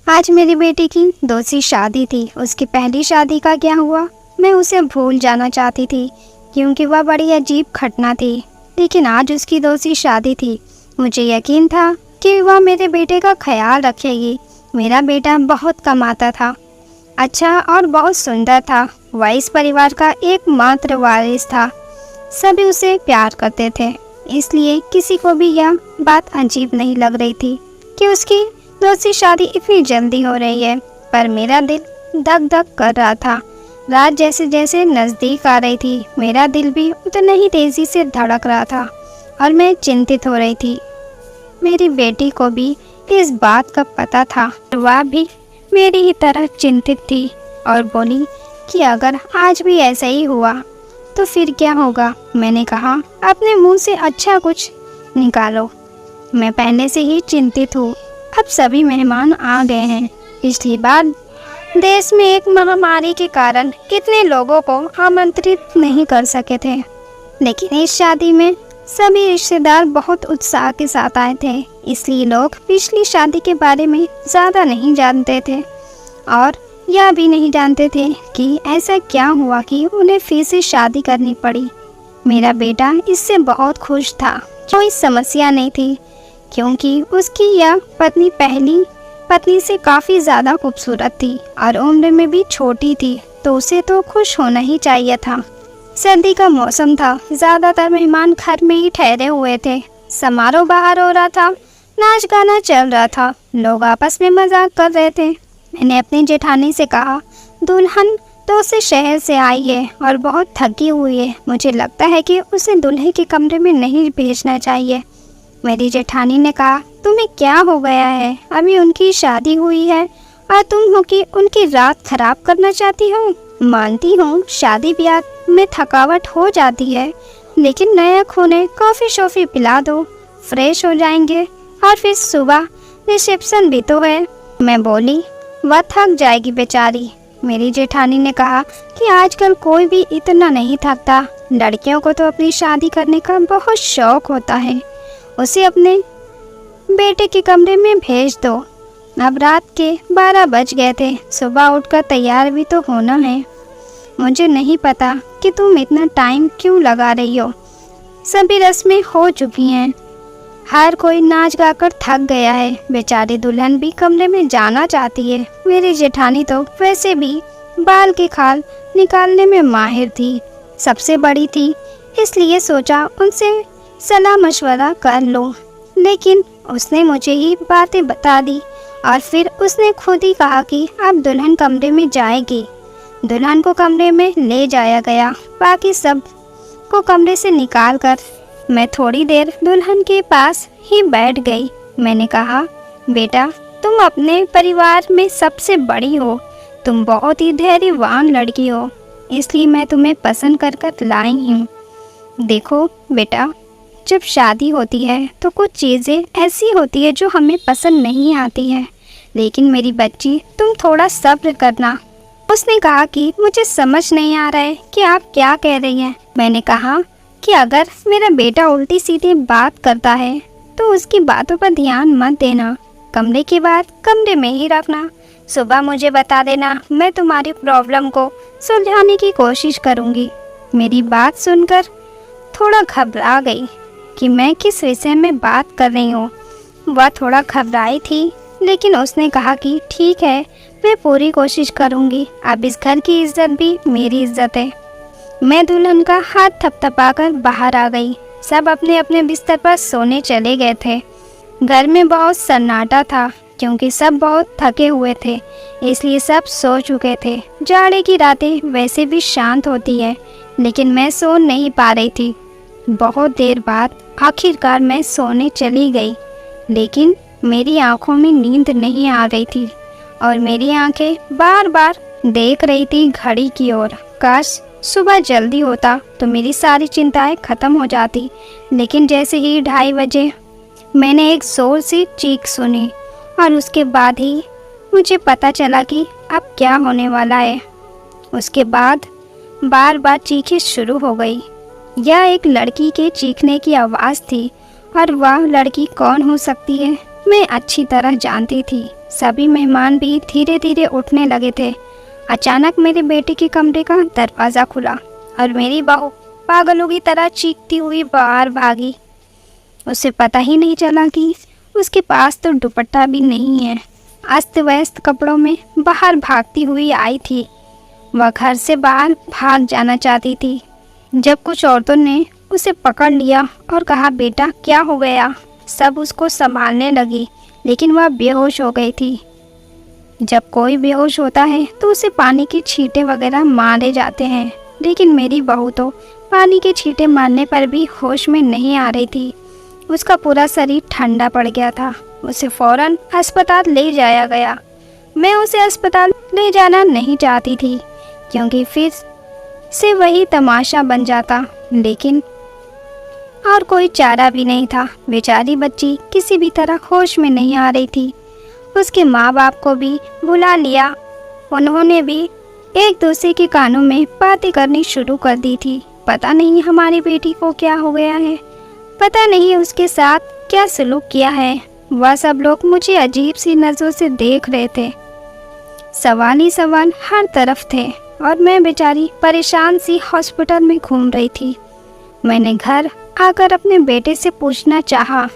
आज मेरी बेटी की दूसरी शादी थी। उसकी पहली शादी का क्या हुआ, मैं उसे भूल जाना चाहती थी क्योंकि वह बड़ी अजीब घटना थी। लेकिन आज उसकी दूसरी शादी थी। मुझे यकीन था कि वह मेरे बेटे का ख्याल रखेगी। मेरा बेटा बहुत कमाता था, अच्छा और बहुत सुंदर था। वह इस परिवार का एकमात्र वारिस था। सभी उसे प्यार करते थे, इसलिए किसी को भी यह बात अजीब नहीं लग रही थी कि उसकी दूसरी शादी इतनी जल्दी हो रही है। पर मेरा दिल धक धक कर रहा था। रात जैसे जैसे नज़दीक आ रही थी, मेरा दिल भी उतना ही तेज़ी से धड़क रहा था और मैं चिंतित हो रही थी। मेरी बेटी को भी इस बात का पता था। वह भी मेरी ही तरह चिंतित थी और बोली कि अगर आज भी ऐसा ही हुआ तो फिर क्या होगा। मैंने कहा, अपने मुंह से अच्छा कुछ निकालो। मैं पहले से ही चिंतित हूँ। अब सभी मेहमान आ गए हैं। पिछली बार देश में एक महामारी के कारण कितने लोगों को आमंत्रित नहीं कर सके थे, लेकिन इस शादी में सभी रिश्तेदार बहुत उत्साह के साथ आए थे। इसलिए लोग पिछली शादी के बारे में ज़्यादा नहीं जानते थे और यह भी नहीं जानते थे कि ऐसा क्या हुआ कि उन्हें फिर से शादी करनी पड़ी। मेरा बेटा इससे बहुत खुश था। कोई समस्या नहीं थी क्योंकि उसकी यह पत्नी पहली पत्नी से काफ़ी ज़्यादा खूबसूरत थी और उम्र में भी छोटी थी, तो उसे तो खुश होना ही चाहिए था। सर्दी का मौसम था। ज़्यादातर मेहमान घर में ही ठहरे हुए थे। समारोह बाहर हो रहा था, नाच गाना चल रहा था, लोग आपस में मजाक कर रहे थे। मैंने अपनी जेठानी से कहा, दुल्हन दूसरे शहर से आई है और बहुत थकी हुई है। मुझे लगता है कि उसे दूल्हे के कमरे में नहीं भेजना चाहिए। मेरी जेठानी ने कहा, तुम्हें क्या हो गया है? अभी उनकी शादी हुई है और तुम हो कि उनकी रात खराब करना चाहती हो। मानती हूँ शादी ब्याह में थकावट हो जाती है, लेकिन नया खूने कॉफ़ी शॉफ़ी पिला दो, फ्रेश हो जाएंगे और फिर सुबह रिसेप्शन भी तो है। मैं बोली, वह थक जाएगी बेचारी। मेरी जेठानी ने कहा कि आजकल कोई भी इतना नहीं थकता। लड़कियों को तो अपनी शादी करने का बहुत शौक होता है। उसे अपने बेटे के कमरे में भेज दो। अब रात के 12 बज गए थे। सुबह उठकर तैयार भी तो होना है। मुझे नहीं पता कि तुम इतना टाइम क्यों लगा रही हो। सभी रस्में हो चुकी हैं। हर कोई नाच गाकर थक गया है। बेचारी दुल्हन भी कमरे में जाना चाहती है। मेरी जेठानी तो वैसे भी बाल के खाल निकालने में माहिर थी, सबसे बड़ी थी, इसलिए सोचा उनसे सलाह मशवरा कर लो। लेकिन उसने मुझे ही बातें बता दी और फिर उसने खुद ही कहा कि अब दुल्हन कमरे में जाएगी। दुल्हन को कमरे में ले जाया गया। बाकी सब को कमरे से निकाल कर मैं थोड़ी देर दुल्हन के पास ही बैठ गई। मैंने कहा, बेटा, तुम अपने परिवार में सबसे बड़ी हो। तुम बहुत ही धैर्यवान लड़की हो, इसलिए मैं तुम्हें पसंद कर कर लाई हूँ। देखो बेटा, जब शादी होती है तो कुछ चीज़ें ऐसी होती है जो हमें पसंद नहीं आती है, लेकिन मेरी बच्ची तुम थोड़ा सब्र करना। उसने कहा कि मुझे समझ नहीं आ रहा है कि आप क्या कह रही हैं। मैंने कहा कि अगर मेरा बेटा उल्टी सीधी बात करता है तो उसकी बातों पर ध्यान मत देना। कमरे की बात कमरे में ही रखना। सुबह मुझे बता देना, मैं तुम्हारी प्रॉब्लम को सुलझाने की कोशिश करूँगी। मेरी बात सुनकर थोड़ा घबरा गई कि मैं किस विषय में बात कर रही हूँ। वह थोड़ा घबराई थी, लेकिन उसने कहा कि ठीक है, मैं पूरी कोशिश करूँगी। अब इस घर की इज्जत भी मेरी इज्जत है। मैं दुल्हन का हाथ थपथपाकर बाहर आ गई। सब अपने अपने बिस्तर पर सोने चले गए थे। घर में बहुत सन्नाटा था क्योंकि सब बहुत थके हुए थे, इसलिए सब सो चुके थे। जाड़े की रातें वैसे भी शांत होती है, लेकिन मैं सो नहीं पा रही थी। बहुत देर बाद आखिरकार मैं सोने चली गई, लेकिन मेरी आंखों में नींद नहीं आ रही थी और मेरी आंखें बार बार देख रही थी घड़ी की ओर। काश सुबह जल्दी होता तो मेरी सारी चिंताएं खत्म हो जाती। लेकिन जैसे ही 2:30 बजे मैंने एक जोर से चीख सुनी और उसके बाद ही मुझे पता चला कि अब क्या होने वाला है। उसके बाद बार बार चीखें शुरू हो गई। यह एक लड़की के चीखने की आवाज़ थी और वह लड़की कौन हो सकती है, मैं अच्छी तरह जानती थी। सभी मेहमान भी धीरे धीरे उठने लगे थे। अचानक मेरे बेटे के कमरे का दरवाज़ा खुला और मेरी बहू पागलों की तरह चीखती हुई बाहर भागी। उसे पता ही नहीं चला कि उसके पास तो दुपट्टा भी नहीं है। अस्त व्यस्त कपड़ों में बाहर भागती हुई आई थी। वह घर से बाहर भाग जाना चाहती थी जब कुछ औरतों ने उसे पकड़ लिया और कहा, बेटा क्या हो गया? सब उसको संभालने लगी, लेकिन वह बेहोश हो गई थी। जब कोई बेहोश होता है तो उसे पानी के छींटे वगैरह मारे जाते हैं, लेकिन मेरी बहू तो पानी के छींटे मारने पर भी होश में नहीं आ रही थी। उसका पूरा शरीर ठंडा पड़ गया था। उसे फौरन अस्पताल ले जाया गया। मैं उसे अस्पताल ले जाना नहीं चाहती थी क्योंकि फिर से वही तमाशा बन जाता, लेकिन और कोई चारा भी नहीं था। बेचारी बच्ची किसी भी तरह होश में नहीं आ रही थी। उसके माँ बाप को भी बुला लिया। उन्होंने भी एक दूसरे के कानों में बातें करनी शुरू कर दी थी। पता नहीं हमारी बेटी को क्या हो गया है, पता नहीं उसके साथ क्या सलूक किया है। वह सब लोग मुझे अजीब सी नज़रों से देख रहे थे। सवाल ही सवाल हर तरफ थे और मैं बेचारी परेशान सी हॉस्पिटल में घूम रही थी। मैंने घर आकर अपने बेटे से पूछना चाहा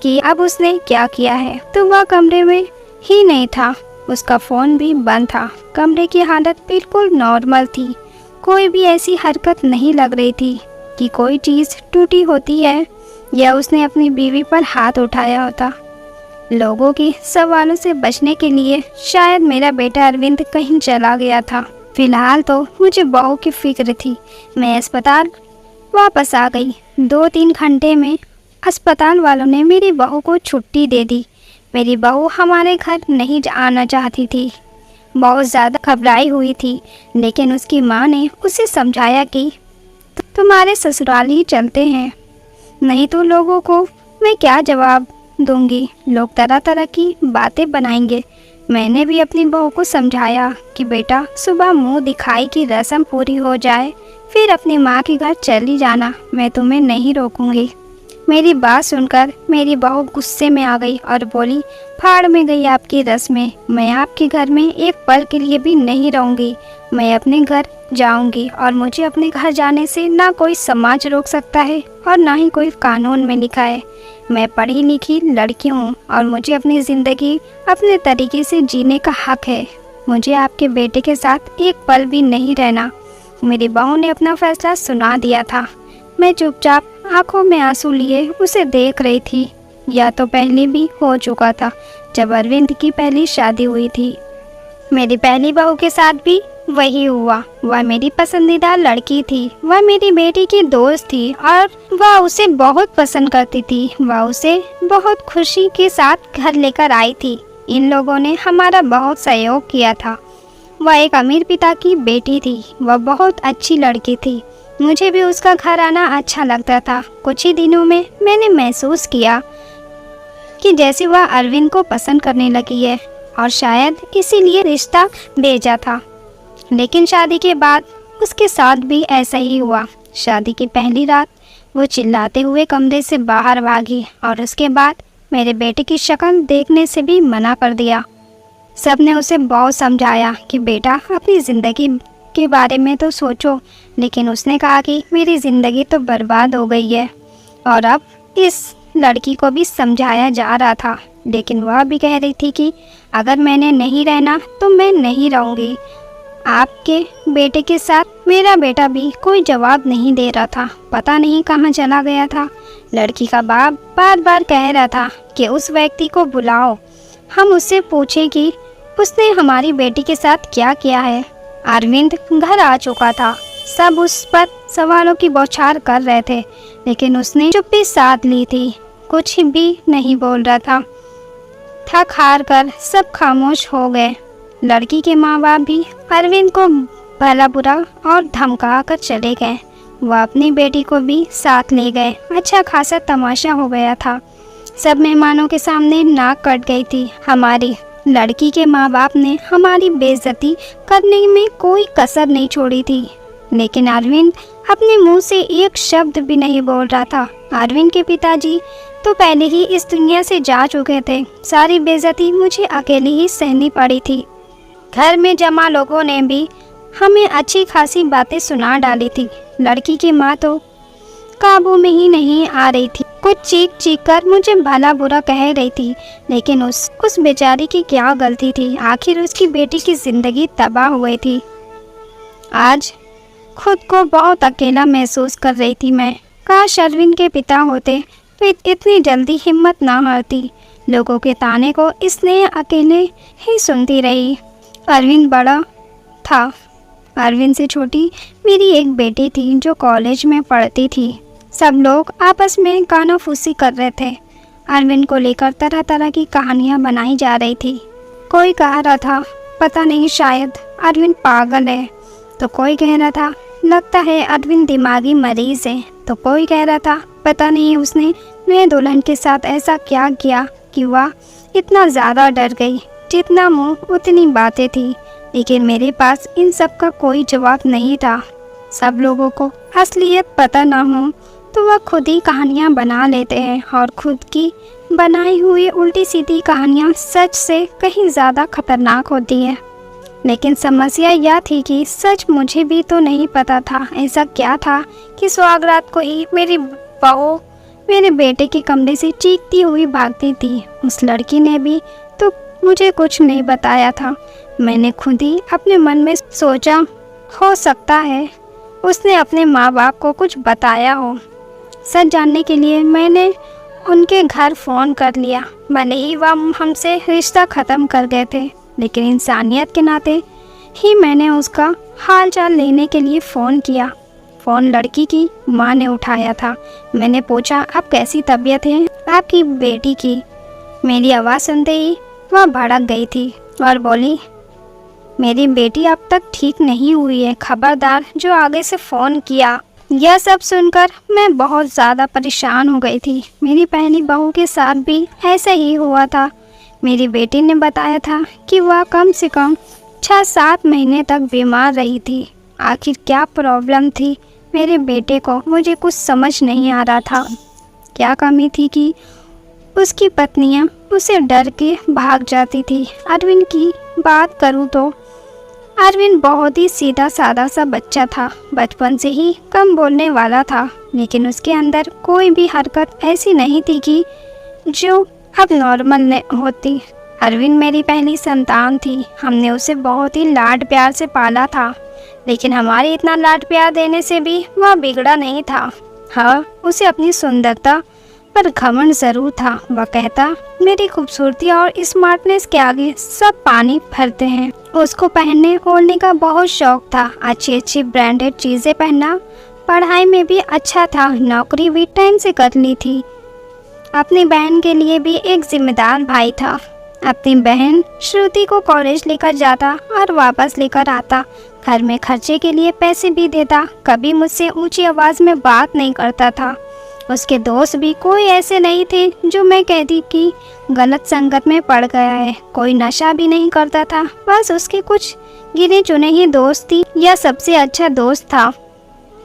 कि अब उसने क्या किया है, तो वह कमरे में ही नहीं था। उसका फ़ोन भी बंद था। कमरे की हालत बिल्कुल नॉर्मल थी। कोई भी ऐसी हरकत नहीं लग रही थी कि कोई चीज़ टूटी होती है या उसने अपनी बीवी पर हाथ उठाया होता। लोगों के सवालों से बचने के लिए शायद मेरा बेटा अरविंद कहीं चला गया था। फिलहाल तो मुझे बहू की फिक्र थी। मैं अस्पताल वापस आ गई। 2-3 घंटे में अस्पताल वालों ने मेरी बहू को छुट्टी दे दी। मेरी बहू हमारे घर नहीं आना चाहती थी, बहुत ज़्यादा घबराई हुई थी, लेकिन उसकी माँ ने उसे समझाया कि तुम्हारे ससुराल ही चलते हैं, नहीं तो लोगों को मैं क्या जवाब दूंगी। लोग तरह तरह की बातें बनाएंगे। मैंने भी अपनी बहू को समझाया कि बेटा सुबह मुंह दिखाई की रस्म पूरी हो जाए फिर अपनी माँ के घर चली जाना, मैं तुम्हें नहीं रोकूंगी। मेरी बात सुनकर मेरी बहू गुस्से में आ गई और बोली, फाड़ में गई आपकी रस्में। मैं आपके घर में एक पल के लिए भी नहीं रहूंगी। मैं अपने घर जाऊंगी और मुझे अपने घर जाने से ना कोई समाज रोक सकता है और ना ही कोई कानून में लिखा है। मैं पढ़ी लिखी लड़की हूँ और मुझे अपनी ज़िंदगी अपने तरीके से जीने का हक है। मुझे आपके बेटे के साथ एक पल भी नहीं रहना। मेरी बहू ने अपना फैसला सुना दिया था। मैं चुपचाप आंखों में आंसू लिए उसे देख रही थी। या तो पहले भी हो चुका था जब अरविंद की पहली शादी हुई थी। मेरी पहली बहू के साथ भी वही हुआ। वह मेरी पसंदीदा लड़की थी। वह मेरी बेटी की दोस्त थी और वह उसे बहुत पसंद करती थी। वह उसे बहुत खुशी के साथ घर लेकर आई थी। इन लोगों ने हमारा बहुत सहयोग किया था। वह एक अमीर पिता की बेटी थी। वह बहुत अच्छी लड़की थी। मुझे भी उसका घर आना अच्छा लगता था। कुछ ही दिनों में मैंने महसूस किया कि जैसे वह अरविंद को पसंद करने लगी है और शायद इसीलिए रिश्ता भेजा था। लेकिन शादी के बाद उसके साथ भी ऐसा ही हुआ। शादी की पहली रात वो चिल्लाते हुए कमरे से बाहर भागी और उसके बाद मेरे बेटे की शक्ल देखने से भी मना कर दिया। सब ने उसे बहुत समझाया कि बेटा अपनी ज़िंदगी के बारे में तो सोचो, लेकिन उसने कहा कि मेरी ज़िंदगी तो बर्बाद हो गई है। और अब इस लड़की को भी समझाया जा रहा था, लेकिन वह भी कह रही थी कि अगर मैंने नहीं रहना तो मैं नहीं रहूँगी। आपके बेटे के साथ मेरा बेटा भी कोई जवाब नहीं दे रहा था, पता नहीं कहाँ चला गया था। लड़की का बाप बार बार कह रहा था कि उस व्यक्ति को बुलाओ, हम उससे पूछें कि उसने हमारी बेटी के साथ क्या किया है। अरविंद घर आ चुका था। सब उस पर सवालों की बौछार कर रहे थे, लेकिन उसने चुप्पी साध ली थी, कुछ भी नहीं बोल रहा था। थक हार कर सब खामोश हो गए। लड़की के माँ बाप भी अरविंद को भला बुरा और धमका कर चले गए। वह अपनी बेटी को भी साथ ले गए। अच्छा खासा तमाशा हो गया था। सब मेहमानों के सामने नाक कट गई थी। हमारी लड़की के माँ बाप ने हमारी बेइज्जती करने में कोई कसर नहीं छोड़ी थी, लेकिन अरविंद अपने मुंह से एक शब्द भी नहीं बोल रहा था। अरविंद के पिताजी तो पहले ही इस दुनिया से जा चुके थे। सारी बेइज्जती मुझे अकेली ही सहनी पड़ी थी। घर में जमा लोगों ने भी हमें अच्छी खासी बातें सुना डाली थी। लड़की की माँ तो काबू में ही नहीं आ रही थी। कुछ चीख चीख कर मुझे भला बुरा कह रही थी, लेकिन उस बेचारी की क्या गलती थी? आखिर उसकी बेटी की जिंदगी तबाह हुई थी। आज खुद को बहुत अकेला महसूस कर रही थी मैं। काश अरविंद के पिता होते तो इतनी जल्दी हिम्मत ना हारती। लोगों के ताने को इसने अकेले ही सुनती रही। अरविंद बड़ा था। अरविंद से छोटी मेरी एक बेटी थी जो कॉलेज में पढ़ती थी। सब लोग आपस में कानाफूसी कर रहे थे। अरविंद को लेकर तरह तरह की कहानियां बनाई जा रही थी। कोई कह रहा था पता नहीं शायद अरविंद पागल है, तो कोई कह रहा था लगता है अरविंद दिमागी मरीज है, तो कोई कह रहा था पता नहीं उसने नए दुल्हन के साथ ऐसा क्या किया कि वह इतना ज़्यादा डर गई। जितना मुंह उतनी बातें थी, लेकिन मेरे पास इन सब का कोई जवाब नहीं था। सब लोगों को असलियत पता ना हो तो वह खुद ही कहानियाँ बना लेते हैं, और खुद की बनाई हुई उल्टी सीधी कहानियाँ सच से कहीं ज़्यादा खतरनाक होती है। लेकिन समस्या यह थी कि सच मुझे भी तो नहीं पता था। ऐसा क्या था कि सुहागरात को ही मेरी बहू मेरे बेटे के कमरे से चीखती हुई भागती थी। उस लड़की ने भी तो मुझे कुछ नहीं बताया था। मैंने खुद ही अपने मन में सोचा हो सकता है उसने अपने माँ बाप को कुछ बताया हो। सच जानने के लिए मैंने उनके घर फ़ोन कर लिया। भले ही वह हमसे रिश्ता ख़त्म कर गए थे, लेकिन इंसानियत के नाते ही मैंने उसका हाल चाल लेने के लिए फ़ोन किया। फ़ोन लड़की की माँ ने उठाया था। मैंने पूछा अब कैसी तबीयत है आपकी बेटी की? मेरी आवाज़ सुनते ही वह भड़क गई थी और बोली मेरी बेटी अब तक ठीक नहीं हुई है, खबरदार जो आगे से फ़ोन किया। यह सब सुनकर मैं बहुत ज़्यादा परेशान हो गई थी। मेरी पहली बहू के साथ भी ऐसा ही हुआ था। मेरी बेटी ने बताया था कि वह कम से कम 6-7 महीने तक बीमार रही थी। आखिर क्या प्रॉब्लम थी मेरे बेटे को? मुझे कुछ समझ नहीं आ रहा था। क्या कमी थी कि उसकी पत्नियां उसे डर के भाग जाती थी। अरविंद की बात करूं तो अरविंद बहुत ही सीधा साधा सा बच्चा था। बचपन से ही कम बोलने वाला था, लेकिन उसके अंदर कोई भी हरकत ऐसी नहीं थी कि जो अब नॉर्मल होती। अरविंद मेरी पहली संतान थी। हमने उसे बहुत ही लाड प्यार से पाला था, लेकिन हमारे इतना लाड प्यार देने से भी वह बिगड़ा नहीं था। हाँ, उसे अपनी सुंदरता पर घमंड जरूर था। वह कहता मेरी खूबसूरती और स्मार्टनेस के आगे सब पानी भरते हैं। उसको पहनने ओढ़ने का बहुत शौक था। अच्छी अच्छी ब्रांडेड चीज़ें पहनना। पढ़ाई में भी अच्छा था। नौकरी भी टाइम से कर ली थी। अपनी बहन के लिए भी एक जिम्मेदार भाई था। अपनी बहन श्रुति को कॉलेज लेकर जाता और वापस लेकर आता। घर में खर्चे के लिए पैसे भी देता। कभी मुझसे ऊंची आवाज़ में बात नहीं करता था। उसके दोस्त भी कोई ऐसे नहीं थे जो मैं कहती कि गलत संगत में पड़ गया है। कोई नशा भी नहीं करता था। बस उसके कुछ गिने चुने ही दोस्त थी। यह सबसे अच्छा दोस्त था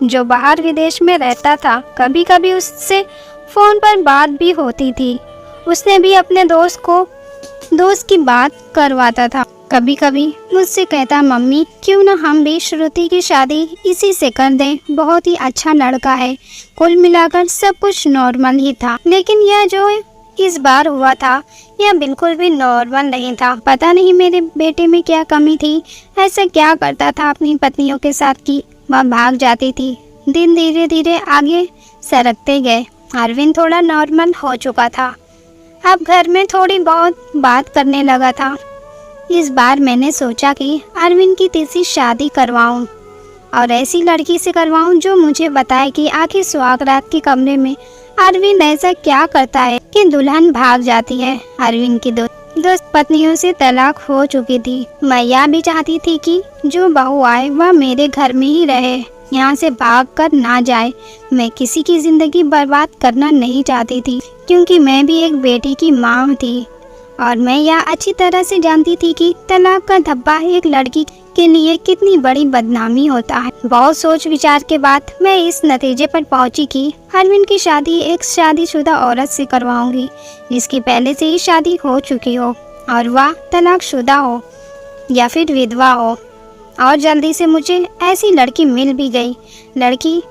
जो बाहर विदेश में रहता था। कभी कभी उससे फ़ोन पर बात भी होती थी। उसने भी अपने दोस्त की बात करवाता था। कभी कभी मुझसे कहता मम्मी क्यों ना हम भी श्रुति की शादी इसी से कर दें, बहुत ही अच्छा लड़का है। कुल मिलाकर सब कुछ नॉर्मल ही था, लेकिन यह जो इस बार हुआ था यह बिल्कुल भी नॉर्मल नहीं था। पता नहीं मेरे बेटे में क्या कमी थी। ऐसा क्या करता था अपनी पत्नियों के साथ कि वह भाग जाती थी। दिन धीरे धीरे आगे सरकते गए। अरविंद थोड़ा नॉर्मल हो चुका था। अब घर में थोड़ी बहुत बात करने लगा था। इस बार मैंने सोचा कि अरविंद की तीसरी शादी करवाऊं और ऐसी लड़की से करवाऊं जो मुझे बताए कि आखिर सुहागरात के कमरे में अरविंद ऐसा क्या करता है कि दुल्हन भाग जाती है। अरविंद की दो पत्नियों से तलाक हो चुकी थी। मैं यह भी चाहती थी कि जो बहू आए वह मेरे घर में ही रहे, यहाँ से भाग कर ना जाए। मैं किसी की ज़िंदगी बर्बाद करना नहीं चाहती थी, क्योंकि मैं भी एक बेटी की माँ थी। और मैं यह अच्छी तरह से जानती थी कि तलाक का धब्बा एक लड़की के लिए कितनी बड़ी बदनामी होता है। बहुत सोच विचार के बाद मैं इस नतीजे पर पहुंची कि अरविंद की शादी एक शादीशुदा औरत से करवाऊंगी जिसकी पहले से ही शादी हो चुकी हो और वह तलाकशुदा हो या फिर विधवा हो। और जल्दी से मुझे ऐसी लड़की मिल भी गई। लड़की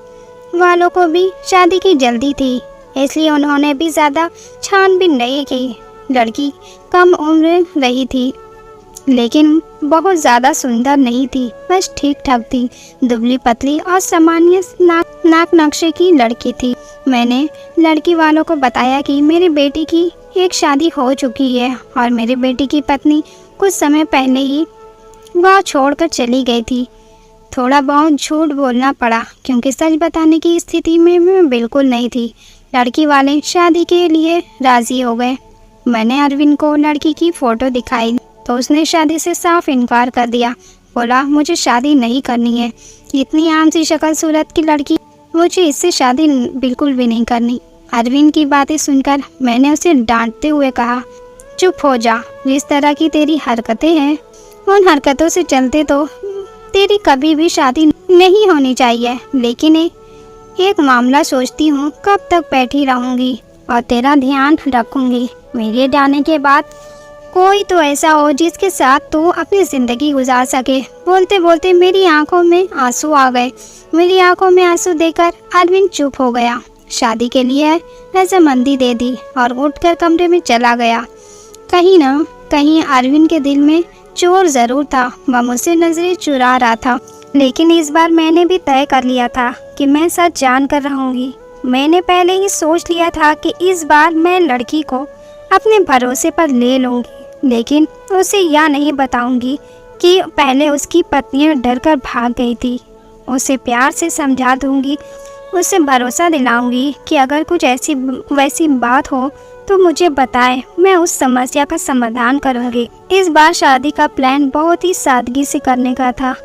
वालों को भी शादी की जल्दी थी, इसलिए उन्होंने भी ज़्यादा छानबीन नहीं की। लड़की कम उम्र रही थी, लेकिन बहुत ज़्यादा सुंदर नहीं थी, बस ठीक ठाक थी। दुबली पतली और सामान्य नाक नक्शे की लड़की थी। मैंने लड़की वालों को बताया कि मेरी बेटी की एक शादी हो चुकी है और मेरी बेटी की पत्नी कुछ समय पहले ही वह छोड़कर चली गई थी। थोड़ा बहुत झूठ बोलना पड़ा क्योंकि सच बताने की स्थिति में मैं बिल्कुल नहीं थी। लड़की वाले शादी के लिए राज़ी हो गए। मैंने अरविंद को लड़की की फ़ोटो दिखाई तो उसने शादी से साफ इनकार कर दिया। बोला मुझे शादी नहीं करनी है, इतनी आम सी शक्ल सूरत की लड़की, मुझे इससे शादी बिल्कुल भी नहीं करनी। अरविंद की बातें सुनकर मैंने उसे डांटते हुए कहा, चुप हो जा, जिस तरह की तेरी हरकतें हैं उन हरकतों से चलते तो तेरी कभी भी शादी नहीं होनी चाहिए। लेकिन एक मामला सोचती हूँ, कब तक बैठी रहूँगी और तेरा ध्यान रखूँगी। मेरे जाने के बाद कोई तो ऐसा हो जिसके साथ तू अपनी ज़िंदगी गुजार सके। बोलते बोलते मेरी आंखों में आंसू आ गए। मेरी आंखों में आंसू देखकर अरविंद चुप हो गया। शादी के लिए रजामंदी दे दी और उठकर कमरे में चला गया। कहीं ना कहीं अरविंद के दिल में चोर ज़रूर था, वह मुझसे नज़रें चुरा रहा था। लेकिन इस बार मैंने भी तय कर लिया था कि मैं सच जान कर रहूँगी। मैंने पहले ही सोच लिया था कि इस बार मैं लड़की को अपने भरोसे पर ले लूँगी, लेकिन उसे यह नहीं बताऊँगी कि पहले उसकी पत्नी डरकर भाग गई थी। उसे प्यार से समझा दूँगी, उसे भरोसा दिलाऊँगी कि अगर कुछ ऐसी वैसी बात हो तो मुझे बताए, मैं उस समस्या का समाधान करूँगी। इस बार शादी का प्लान बहुत ही सादगी से करने का था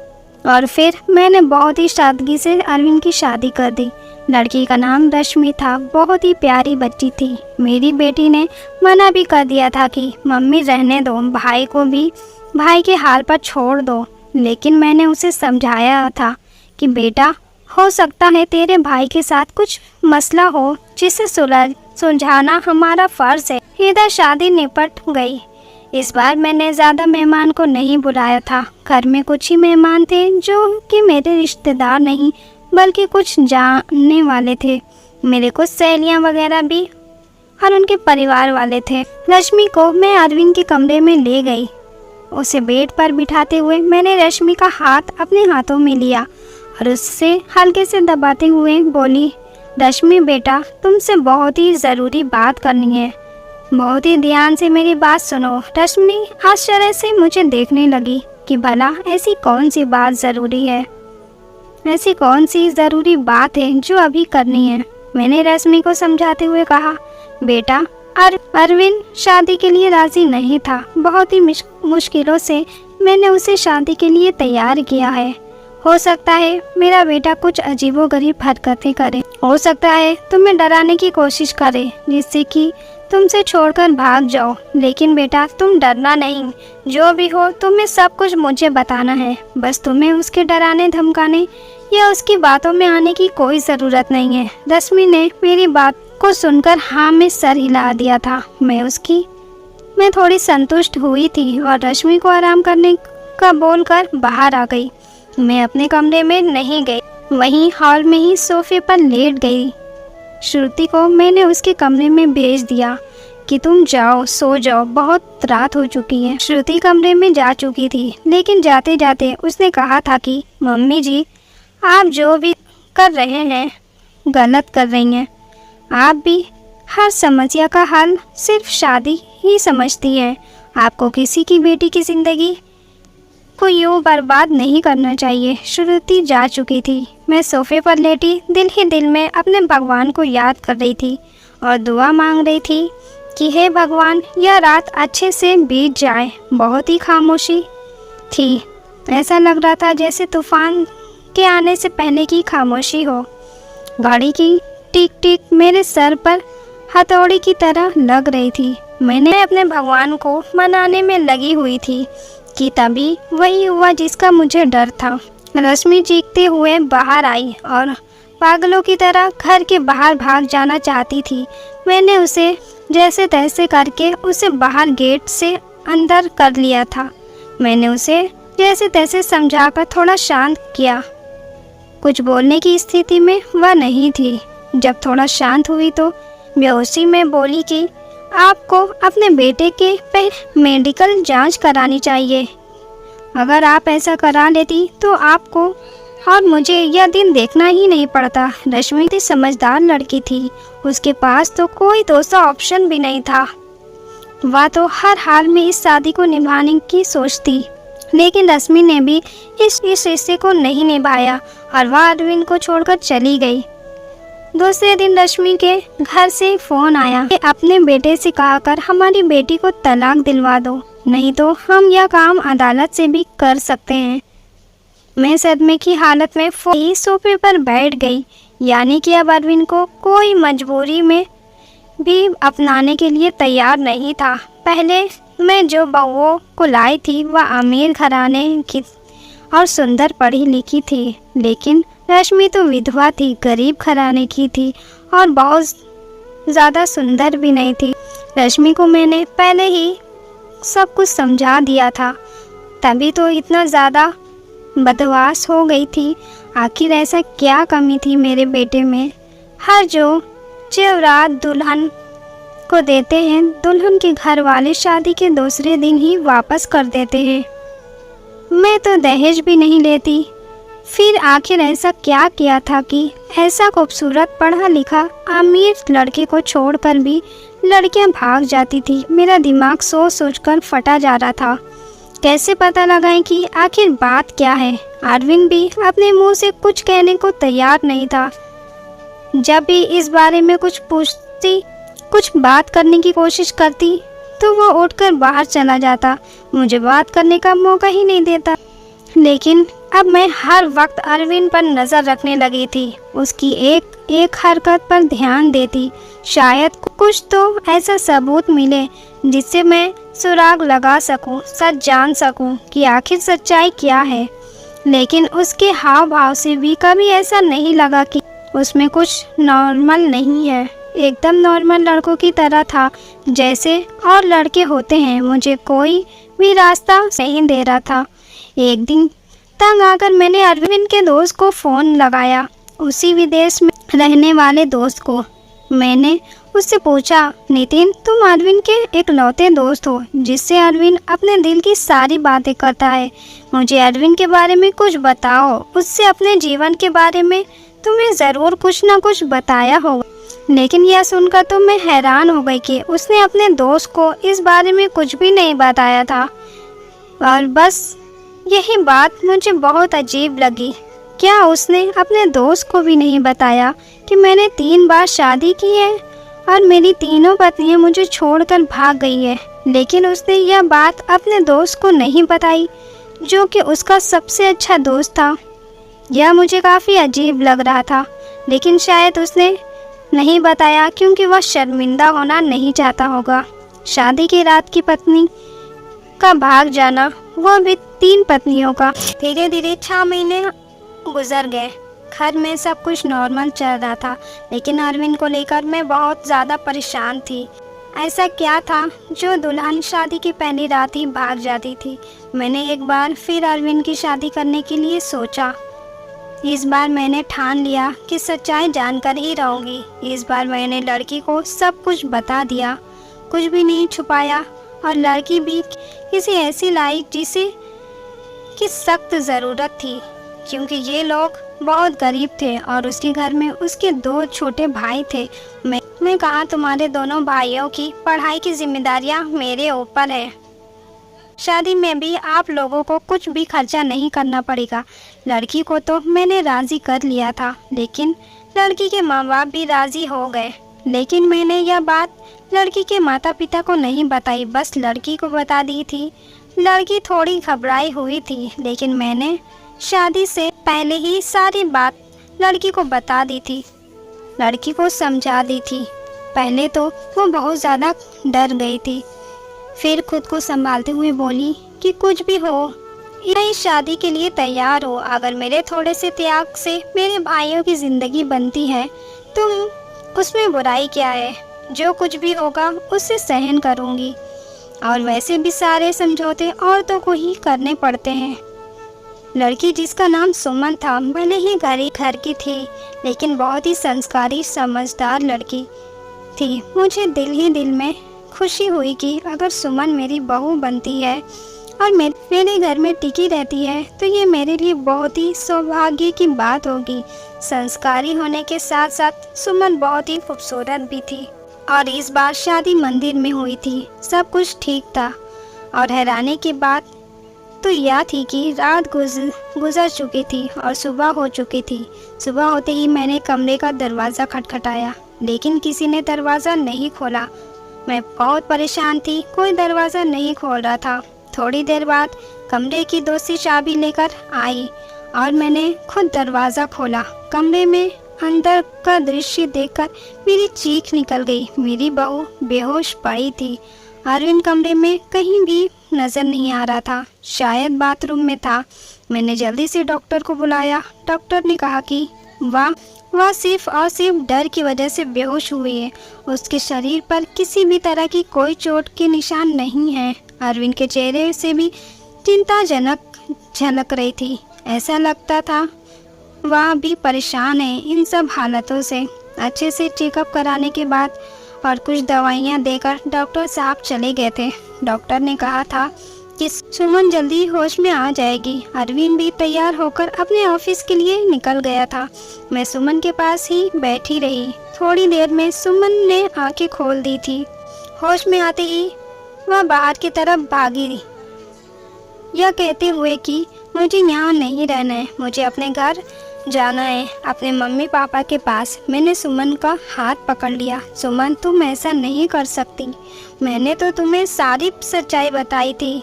और फिर मैंने बहुत ही सादगी से अरविंद की शादी कर दी। लड़की का नाम रश्मि था, बहुत ही प्यारी बच्ची थी। मेरी बेटी ने मना भी कर दिया था कि मम्मी रहने दो, भाई को भी भाई के हाल पर छोड़ दो। लेकिन मैंने उसे समझाया था कि बेटा, हो सकता है तेरे भाई के साथ कुछ मसला हो जिसे सुलझाना हमारा फ़र्ज़ है। इधर शादी निपट गई। इस बार मैंने ज़्यादा मेहमान को नहीं बुलाया था। घर में कुछ ही मेहमान थे जो कि मेरे रिश्तेदार नहीं बल्कि कुछ जानने वाले थे। मेरे कुछ सहेलियां वगैरह भी और उनके परिवार वाले थे। रश्मि को मैं अरविंद के कमरे में ले गई। उसे बेड पर बिठाते हुए मैंने रश्मि का हाथ अपने हाथों में लिया और उससे हल्के से दबाते हुए बोली, रश्मि बेटा, तुमसे बहुत ही ज़रूरी बात करनी है। बहुत ही ध्यान से मेरी बात सुनो। रश्मि आश्चर्य से मुझे देखने लगी कि भला ऐसी कौन सी बात ज़रूरी है, ऐसी कौन सी ज़रूरी बात है जो अभी करनी है। मैंने रश्मि को समझाते हुए कहा, बेटा, अरविंद शादी के लिए राज़ी नहीं था। बहुत ही मुश्किलों से मैंने उसे शादी के लिए तैयार किया है। हो सकता है मेरा बेटा कुछ अजीबोगरीब हरकतें करे, हो सकता है तुम्हें डराने की कोशिश करे जिससे कि तुमसे छोड़कर भाग जाओ। लेकिन बेटा, तुम डरना नहीं। जो भी हो तुम्हें सब कुछ मुझे बताना है। बस तुम्हें उसके डराने धमकाने या उसकी बातों में आने की कोई ज़रूरत नहीं है। रश्मि ने मेरी बात को सुनकर हाँ में सर हिला दिया था। मैं थोड़ी संतुष्ट हुई थी और रश्मि को आराम करने का बोलकर बाहर आ गई। मैं अपने कमरे में नहीं गई, वहीं हॉल में ही सोफे पर लेट गई। श्रुति को मैंने उसके कमरे में भेज दिया कि तुम जाओ, सो जाओ, बहुत रात हो चुकी है। श्रुति कमरे में जा चुकी थी, लेकिन जाते जाते उसने कहा था कि मम्मी जी, आप जो भी कर रहे हैं गलत कर रही हैं। आप भी हर समस्या का हल सिर्फ शादी ही समझती हैं। आपको किसी की बेटी की ज़िंदगी को यूँ बर्बाद नहीं करना चाहिए। श्रुति जा चुकी थी। मैं सोफे पर लेटी दिल ही दिल में अपने भगवान को याद कर रही थी और दुआ मांग रही थी कि हे भगवान, यह रात अच्छे से बीत जाए। बहुत ही खामोशी थी। ऐसा लग रहा था जैसे तूफान के आने से पहले की खामोशी हो। घड़ी की टिक टिक मेरे सर पर हथौड़ी की तरह लग रही थी। मैंने अपने भगवान को मनाने में लगी हुई थी कि तभी वही हुआ जिसका मुझे डर था। रश्मि चीखते हुए बाहर आई और पागलों की तरह घर के बाहर भाग जाना चाहती थी। मैंने उसे जैसे तैसे करके उसे बाहर गेट से अंदर कर लिया था। मैंने उसे जैसे तैसे समझाकर थोड़ा शांत किया। कुछ बोलने की स्थिति में वह नहीं थी। जब थोड़ा शांत हुई तो बेहोशी में बोली कि आपको अपने बेटे के पहले मेडिकल जांच करानी चाहिए। अगर आप ऐसा करा लेती तो आपको और मुझे यह दिन देखना ही नहीं पड़ता। रश्मि थी समझदार लड़की थी। उसके पास तो कोई दूसरा ऑप्शन भी नहीं था। वह तो हर हाल में इस शादी को निभाने की सोचती। लेकिन रश्मि ने भी इस रिश्ते को नहीं निभाया और वह अरविंद को छोड़कर चली गई। दूसरे दिन रश्मि के घर से फोन आया कि अपने बेटे से कहकर हमारी बेटी को तलाक दिलवा दो, नहीं तो हम यह काम अदालत से भी कर सकते हैं। मैं सदमे की हालत में ही सोफे पर बैठ गई। यानी कि अब अरविंद को कोई मजबूरी में भी अपनाने के लिए तैयार नहीं था। पहले मैं जो बहुओं को लाई थी वह अमीर घराने की और सुंदर पढ़ी लिखी थी, लेकिन रश्मि तो विधवा थी, गरीब घराने की थी और बहुत ज़्यादा सुंदर भी नहीं थी। रश्मि को मैंने पहले ही सब कुछ समझा दिया था, तभी तो इतना ज़्यादा बदमाश हो गई थी। आखिर ऐसा क्या कमी थी मेरे बेटे में? हर जो जेवरात दुल्हन को देते हैं, दुल्हन के घर वाले शादी के दूसरे दिन ही वापस कर देते हैं। मैं तो दहेज भी नहीं लेती। फिर आखिर ऐसा क्या किया था कि ऐसा खूबसूरत पढ़ा लिखा अमीर लड़के को छोड़कर भी लड़कियां भाग जाती थी? मेरा दिमाग सोच सोच कर फटा जा रहा था। कैसे पता लगाएं कि आखिर बात क्या है? अरविंद भी अपने मुंह से कुछ कहने को तैयार नहीं था। जब भी इस बारे में कुछ पूछती, कुछ बात करने की कोशिश करती तो वो उठकर बाहर चला जाता, मुझे बात करने का मौका ही नहीं देता। लेकिन अब मैं हर वक्त अरविंद पर नज़र रखने लगी थी, उसकी एक एक हरकत पर ध्यान देती। शायद कुछ तो ऐसा सबूत मिले जिससे मैं सुराग लगा सकूं, सच जान सकूं कि आखिर सच्चाई क्या है। लेकिन उसके हाव भाव से भी कभी ऐसा नहीं लगा कि उसमें कुछ नॉर्मल नहीं है। एकदम नॉर्मल लड़कों की तरह था जैसे और लड़के होते हैं। मुझे कोई भी रास्ता नहीं दे रहा था। एक दिन तंग आकर मैंने अरविंद के दोस्त को फ़ोन लगाया, उसी विदेश में रहने वाले दोस्त को। मैंने उससे पूछा, नितिन तुम अरविंद के इकलौते दोस्त हो जिससे अरविंद अपने दिल की सारी बातें करता है। मुझे अरविंद के बारे में कुछ बताओ। उससे अपने जीवन के बारे में तुम्हें ज़रूर कुछ ना कुछ बताया होगा। लेकिन यह सुनकर तो मैं हैरान हो गई कि उसने अपने दोस्त को इस बारे में कुछ भी नहीं बताया था। और बस यही बात मुझे बहुत अजीब लगी। क्या उसने अपने दोस्त को भी नहीं बताया कि मैंने 3 बार शादी की है और मेरी तीनों पत्नियां मुझे छोड़कर भाग गई है? लेकिन उसने यह बात अपने दोस्त को नहीं बताई जो कि उसका सबसे अच्छा दोस्त था। यह मुझे काफ़ी अजीब लग रहा था। लेकिन शायद उसने नहीं बताया क्योंकि वह शर्मिंदा होना नहीं चाहता होगा। शादी की रात की पत्नी का भाग जाना, वह भी 3 पत्नियों का। धीरे धीरे 6 महीने गुजर गए। घर में सब कुछ नॉर्मल चल रहा था, लेकिन अरविंद को लेकर मैं बहुत ज़्यादा परेशान थी। ऐसा क्या था जो दुल्हन शादी की पहली रात ही भाग जाती थी? मैंने एक बार फिर अरविंद की शादी करने के लिए सोचा। इस बार मैंने ठान लिया कि सच्चाई जानकर ही रहूँगी। इस बार मैंने लड़की को सब कुछ बता दिया, कुछ भी नहीं छुपाया। और लड़की भी किसी ऐसी लाई जिसे की सख्त ज़रूरत थी, क्योंकि ये लोग बहुत गरीब थे और उसके घर में उसके 2 छोटे भाई थे। मैं कहा तुम्हारे दोनों भाइयों की पढ़ाई की जिम्मेदारियां मेरे ऊपर है। शादी में भी आप लोगों को कुछ भी खर्चा नहीं करना पड़ेगा। लड़की को तो मैंने राज़ी कर लिया था, लेकिन लड़की के माँ बाप भी राज़ी हो गए। लेकिन मैंने यह बात लड़की के माता पिता को नहीं बताई, बस लड़की को बता दी थी। लड़की थोड़ी घबराई हुई थी, लेकिन मैंने शादी से पहले ही सारी बात लड़की को बता दी थी, लड़की को समझा दी थी। पहले तो वो बहुत ज़्यादा डर गई थी, फिर खुद को संभालते हुए बोली कि कुछ भी हो, मैं इस शादी के लिए तैयार हूँ। अगर मेरे थोड़े से त्याग से मेरे भाइयों की ज़िंदगी बनती है तो उसमें बुराई क्या है। जो कुछ भी होगा उससे सहन करूँगी। और वैसे भी सारे समझौते औरतों को ही करने पड़ते हैं। लड़की जिसका नाम सुमन था, भले ही गरीब घर की थी, लेकिन बहुत ही संस्कारी समझदार लड़की थी। मुझे दिल ही दिल में खुशी हुई कि अगर सुमन मेरी बहू बनती है और मेरे घर में टिकी रहती है तो ये मेरे लिए बहुत ही सौभाग्य की बात होगी। संस्कारी होने के साथ साथ सुमन बहुत ही खूबसूरत भी थी। और इस बार शादी मंदिर में हुई थी, सब कुछ ठीक था। और हैरानी की बात तो यह थी कि रात गुजर चुकी थी और सुबह हो चुकी थी। सुबह होते ही मैंने कमरे का दरवाज़ा खटखटाया, लेकिन किसी ने दरवाज़ा नहीं खोला। मैं बहुत परेशान थी, कोई दरवाज़ा नहीं खोल रहा था। थोड़ी देर बाद कमरे की दूसरी चाबी लेकर आई और मैंने खुद दरवाज़ा खोला। कमरे में अंदर का दृश्य देखकर मेरी चीख निकल गई। मेरी बहू बेहोश पड़ी थी। अरविंद कमरे में कहीं भी नज़र नहीं आ रहा था, शायद बाथरूम में था। मैंने जल्दी से डॉक्टर को बुलाया। डॉक्टर ने कहा कि वह सिर्फ और सिर्फ डर की वजह से बेहोश हुई है। उसके शरीर पर किसी भी तरह की कोई चोट के निशान नहीं है। अरविंद के चेहरे से भी चिंताजनक झलक रही थी। ऐसा लगता था वह भी परेशान है इन सब हालतों से। अच्छे से चेकअप कराने के बाद और कुछ दवाइयाँ देकर डॉक्टर साहब चले गए थे। डॉक्टर ने कहा था कि सुमन जल्दी होश में आ जाएगी। अरविंद भी तैयार होकर अपने ऑफिस के लिए निकल गया था। मैं सुमन के पास ही बैठी रही। थोड़ी देर में सुमन ने आंखें खोल दी थी। होश में आते ही वह बाहर की तरफ भागी, यह कहते हुए कि मुझे यहाँ नहीं रहना है, मुझे अपने घर जाना है, अपने मम्मी पापा के पास। मैंने सुमन का हाथ पकड़ लिया। सुमन, तुम ऐसा नहीं कर सकती। मैंने तो तुम्हें सारी सच्चाई बताई थी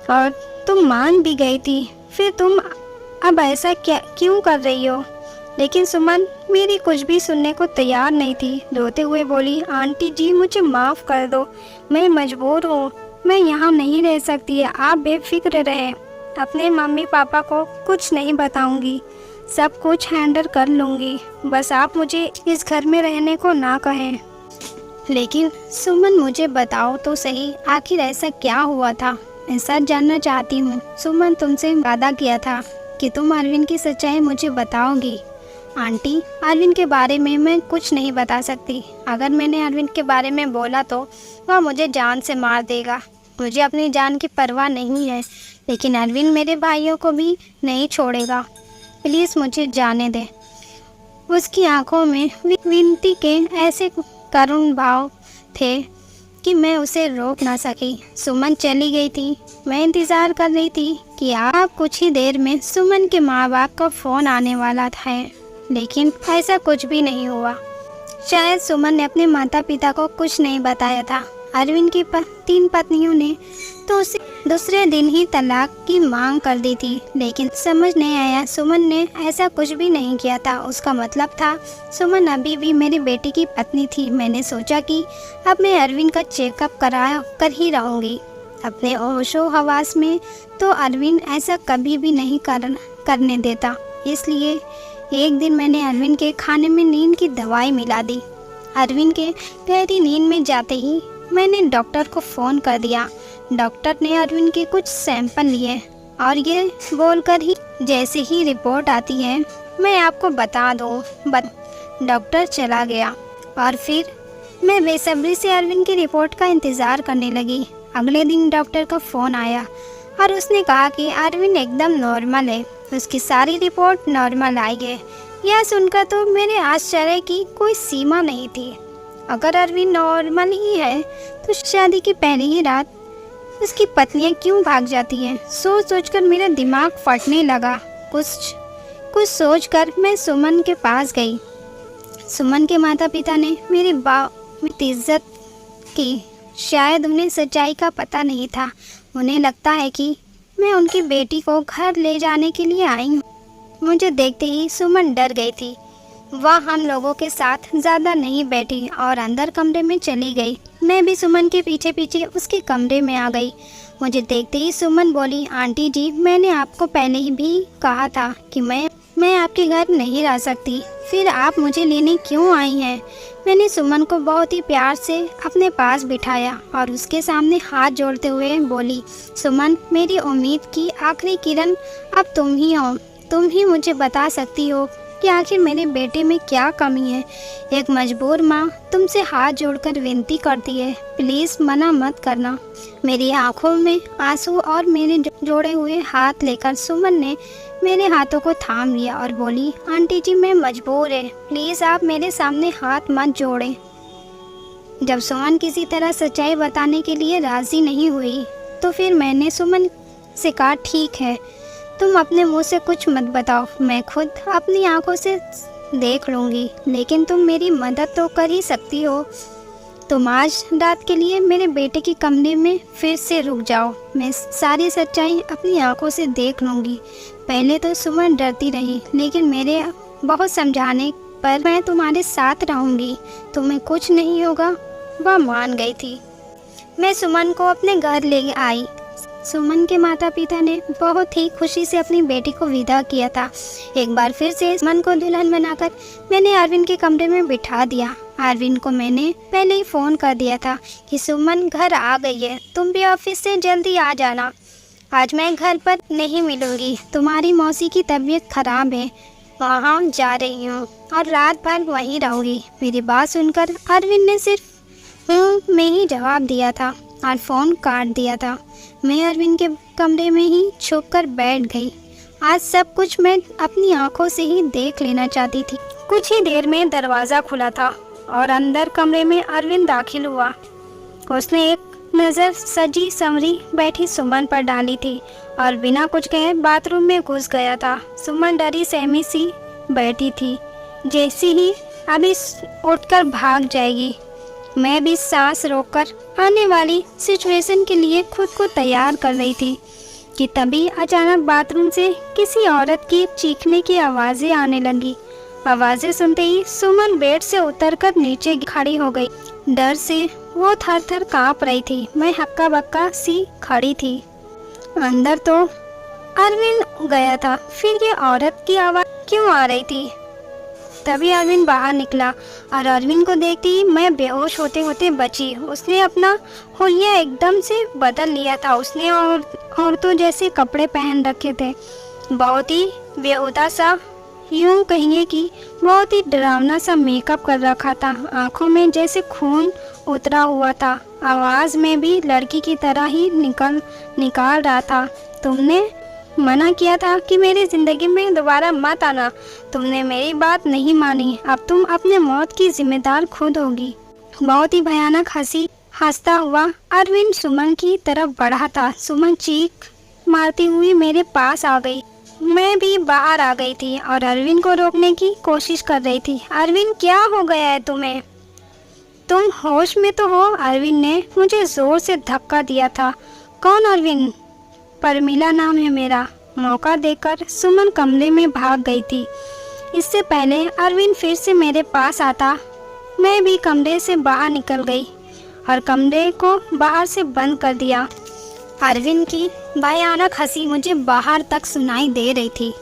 और तुम मान भी गई थी, फिर तुम अब ऐसा क्यों कर रही हो? लेकिन सुमन मेरी कुछ भी सुनने को तैयार नहीं थी। रोते हुए बोली, आंटी जी मुझे माफ़ कर दो, मैं मजबूर हूँ, मैं यहाँ नहीं रह सकती है। आप बेफिक्र रहे, अपने मम्मी पापा को कुछ नहीं बताऊँगी, सब कुछ हैंडल कर लूँगी। बस आप मुझे इस घर में रहने को ना कहें। लेकिन सुमन मुझे बताओ तो सही, आखिर ऐसा क्या हुआ था? मैं सच जानना चाहती हूँ। सुमन, तुमसे वादा किया था कि तुम अरविंद की सच्चाई मुझे बताओगी। आंटी, अरविंद के बारे में मैं कुछ नहीं बता सकती। अगर मैंने अरविंद के बारे में बोला तो वह मुझे जान से मार देगा। मुझे अपनी जान की परवाह नहीं है, लेकिन अरविंद मेरे भाइयों को भी नहीं छोड़ेगा। प्लीज़ मुझे जाने दे। उसकी आंखों में विनती के ऐसे करुण भाव थे कि मैं उसे रोक ना सकी। सुमन चली गई थी। मैं इंतज़ार कर रही थी कि आप कुछ ही देर में सुमन के माँ बाप का फ़ोन आने वाला था, लेकिन ऐसा कुछ भी नहीं हुआ। शायद सुमन ने अपने माता पिता को कुछ नहीं बताया था। अरविंद की 3 पत्नियों ने तो उसे दूसरे दिन ही तलाक की मांग कर दी थी, लेकिन समझ नहीं आया सुमन ने ऐसा कुछ भी नहीं किया था। उसका मतलब था सुमन अभी भी मेरी बेटी की पत्नी थी। मैंने सोचा कि अब मैं अरविंद का चेकअप करा कर ही रहूँगी। अपने होशो हवास में तो अरविंद ऐसा कभी भी नहीं करने देता। इसलिए एक दिन मैंने अरविंद के खाने में नींद की दवाई मिला दी। अरविंद के गहरी नींद में जाते ही मैंने डॉक्टर को फ़ोन कर दिया। डॉक्टर ने अरविंद के कुछ सैंपल लिए और ये बोलकर ही जैसे ही रिपोर्ट आती है मैं आपको बता दूँ। डॉक्टर चला गया और फिर मैं बेसब्री से अरविंद की रिपोर्ट का इंतज़ार करने लगी। अगले दिन डॉक्टर का फ़ोन आया और उसने कहा कि अरविंद एकदम नॉर्मल है, उसकी सारी रिपोर्ट नॉर्मल आई है। यह सुनकर तो मेरे आश्चर्य की कोई सीमा नहीं थी। अगर अरविंद नॉर्मल ही है तो शादी की पहली ही रात उसकी पत्नियां क्यों भाग जाती हैं? सोच सोचकर मेरा दिमाग फटने लगा। कुछ सोचकर मैं सुमन के पास गई। सुमन के माता पिता ने मेरी इज्जत की। शायद उन्हें सच्चाई का पता नहीं था। उन्हें लगता है कि मैं उनकी बेटी को घर ले जाने के लिए आई हूँ। मुझे देखते ही सुमन डर गई थी। वह हम लोगों के साथ ज़्यादा नहीं बैठी और अंदर कमरे में चली गई। मैं भी सुमन के पीछे पीछे उसके कमरे में आ गई। मुझे देखते ही सुमन बोली, आंटी जी, मैंने आपको पहले ही भी कहा था कि मैं आपके घर नहीं रह सकती, फिर आप मुझे लेने क्यों आई हैं? मैंने सुमन को बहुत ही प्यार से अपने पास बिठाया और उसके सामने हाथ जोड़ते हुए बोली, सुमन, मेरी उम्मीद की आखिरी किरण अब तुम ही हो। तुम ही मुझे बता सकती हो कि आखिर मेरे बेटे में क्या कमी है। एक मजबूर माँ तुमसे हाथ जोड़कर विनती करती है, प्लीज़ मना मत करना। मेरी आंखों में आंसू और मेरे जोड़े हुए हाथ लेकर सुमन ने मेरे हाथों को थाम लिया और बोली, आंटी जी, मैं मजबूर है, प्लीज़ आप मेरे सामने हाथ मत जोड़ें। जब सुमन किसी तरह सच्चाई बताने के लिए राज़ी नहीं हुई तो फिर मैंने सुमन से कहा, ठीक है, तुम अपने मुंह से कुछ मत बताओ, मैं खुद अपनी आंखों से देख लूँगी, लेकिन तुम मेरी मदद तो कर ही सकती हो। तुम आज रात के लिए मेरे बेटे के कमरे में फिर से रुक जाओ, मैं सारी सच्चाई अपनी आंखों से देख लूँगी। पहले तो सुमन डरती रही, लेकिन मेरे बहुत समझाने पर मैं तुम्हारे साथ रहूँगी, तुम्हें कुछ नहीं होगा, वह मान गई थी। मैं सुमन को अपने घर ले आई। सुमन के माता पिता ने बहुत ही खुशी से अपनी बेटी को विदा किया था। एक बार फिर से सुमन को दुल्हन बनाकर मैंने अरविंद के कमरे में बिठा दिया। अरविंद को मैंने पहले ही फ़ोन कर दिया था कि सुमन घर आ गई है, तुम भी ऑफिस से जल्दी आ जाना। आज मैं घर पर नहीं मिलूँगी, तुम्हारी मौसी की तबीयत खराब है, वहाँ जा रही हूँ और रात भर वहीं रहूँगी। मेरी बात सुनकर अरविंद ने सिर्फ में ही जवाब दिया था और फ़ोन काट दिया था। मैं अरविंद के कमरे में ही छुप कर बैठ गई। आज सब कुछ मैं अपनी आंखों से ही देख लेना चाहती थी। कुछ ही देर में दरवाज़ा खुला था और अंदर कमरे में अरविंद दाखिल हुआ। उसने एक नज़र सजी संवरी बैठी सुमन पर डाली थी और बिना कुछ कहे बाथरूम में घुस गया था। सुमन डरी सहमी सी बैठी थी, जैसे ही अभी उठकर भाग जाएगी। मैं भी सांस रोककर आने वाली सिचुएशन के लिए खुद को तैयार कर रही थी कि तभी अचानक बाथरूम से किसी औरत की चीखने की आवाज़ें आने लगी। आवाज़ें सुनते ही सुमन बेड से उतरकर नीचे खड़ी हो गई। डर से वो थर थर काँप रही थी। मैं हक्का बक्का सी खड़ी थी। अंदर तो अरविंद गया था, फिर ये औरत की आवाज़ क्यों आ रही थी? तभी अरविंद बाहर निकला और अरविंद को देखते ही मैं बेहोश होते होते बची। उसने अपना हुलिया एकदम से बदल लिया था। उसने औरतों जैसे कपड़े पहन रखे थे, बहुत ही बेहुदा सा, यूँ कहिए कि बहुत ही डरावना सा मेकअप कर रखा था। आंखों में जैसे खून उतरा हुआ था। आवाज़ में भी लड़की की तरह ही निकाल रहा था। तुमने मना किया था कि मेरी ज़िंदगी में दोबारा मत आना। तुमने मेरी बात नहीं मानी। अब तुम अपने मौत की जिम्मेदार खुद होगी। बहुत ही भयानक हंसता हुआ अरविंद सुमन की तरफ बढ़ा था। सुमन चीख मारती हुई मेरे पास आ गई। मैं भी बाहर आ गई थी और अरविंद को रोकने की कोशिश कर रही थी। अरविंद, क्या हो गया है तुम्हें? तुम होश में तो हो? अरविंद ने मुझे ज़ोर से धक्का दिया था। कौन अरविंद? परमिला नाम है मेरा। मौका देकर सुमन कमरे में भाग गई थी। इससे पहले अरविंद फिर से मेरे पास आता, मैं भी कमरे से बाहर निकल गई और कमरे को बाहर से बंद कर दिया। अरविंद की भयानक हंसी मुझे बाहर तक सुनाई दे रही थी।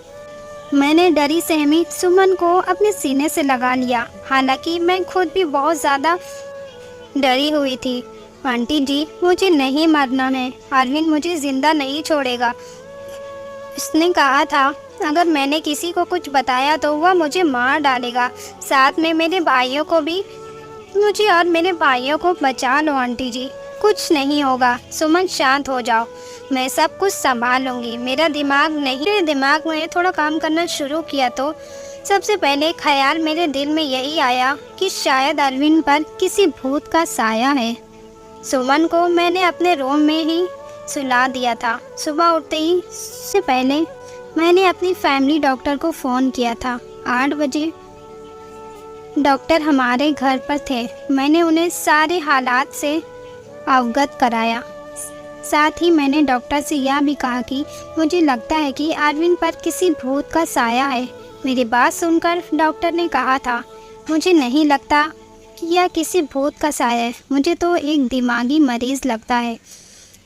मैंने डरी सहमी सुमन को अपने सीने से लगा लिया। हालांकि मैं खुद भी बहुत ज़्यादा डरी हुई थी। आंटी जी, मुझे नहीं मरना है। अरविंद मुझे ज़िंदा नहीं छोड़ेगा। उसने कहा था अगर मैंने किसी को कुछ बताया तो वह मुझे मार डालेगा, साथ में मेरे भाइयों को भी। मुझे और मेरे भाइयों को बचा लो आंटी जी, कुछ नहीं होगा। सुमन, शांत हो जाओ, मैं सब कुछ संभाल लूँगी। मेरे दिमाग में थोड़ा काम करना शुरू किया तो सबसे पहले ख्याल मेरे दिल में यही आया कि शायद अरविंद पर किसी भूत का साया है। सुमन को मैंने अपने रूम में ही सुला दिया था। सुबह उठते ही से पहले मैंने अपनी फैमिली डॉक्टर को फ़ोन किया था। 8 बजे डॉक्टर हमारे घर पर थे। मैंने उन्हें सारे हालात से अवगत कराया। साथ ही मैंने डॉक्टर से यह भी कहा कि मुझे लगता है कि अरविंद पर किसी भूत का साया है। मेरी बात सुनकर डॉक्टर ने कहा था, मुझे नहीं लगता कि यह किसी भूत का साया है, मुझे तो एक दिमागी मरीज़ लगता है।